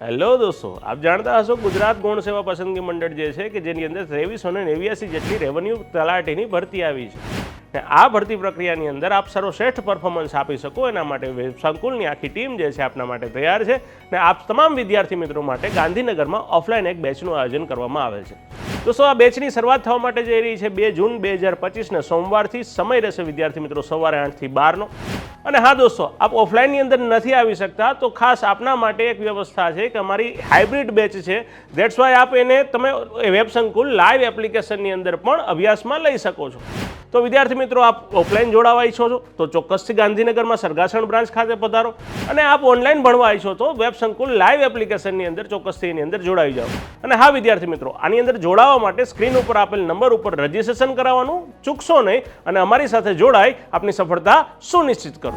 Hello દોસ્તો, આપ જાણતા હશો ગુજરાત ગૌણ સેવા પસંદગી મંડળ જે છે કે જેની અંદર 2389 જેટલી રેવન્યુ તલાટીની ભરતી આવી છે ને આ ભરતી પ્રક્રિયાની અંદર આપ સર્વશ્રેષ્ઠ પરફોર્મન્સ આપી શકો એના માટે સંકુલની આખી ટીમ જે છે આપના માટે તૈયાર છે ને આપ તમામ વિદ્યાર્થી મિત્રો માટે ગાંધીનગરમાં ઓફલાઈન એક બેચનું આયોજન કરવામાં આવેલ છે। દોસ્તો, આ બેચની શરૂઆત થવા માટે જઈ રહી છે 2 જૂન 2025 સોમવારથી। સમય રહેશે વિદ્યાર્થી મિત્રો સવારે 8 થી 12 અને હા દોસ્તો, આપ ઓફલાઇનની અંદર નથી આવી શકતા તો ખાસ આપના માટે એક વ્યવસ્થા છે કે અમારી હાઇબ્રિડ બેચ છે। ધેટ્સ વાય આપ એને તમે વેબ સંકુલ લાઈવ એપ્લિકેશનની અંદર પણ અભ્યાસમાં લઈ શકો છો। તો વિદ્યાર્થી મિત્રો, આપ ઓફલાઈન જોડાવા ઈચ્છો છો તો ચોક્કસથી ગાંધીનગરમાં સરગાસણ બ્રાન્ચ ખાતે પધારો અને આપ ઓનલાઈન ભણવા ઈચ્છો તો વેબ સંકુલ લાઈવ એપ્લિકેશનની અંદર ચોક્કસથી એની અંદર જોડાઈ જાઓ। અને હા વિદ્યાર્થી મિત્રો, આની અંદર જોડાવા માટે સ્ક્રીન ઉપર આપેલ નંબર ઉપર રજીસ્ટ્રેશન કરાવવાનું ચૂકશો નહીં અને અમારી સાથે જોડાઈ આપની સફળતા સુનિશ્ચિત કરો।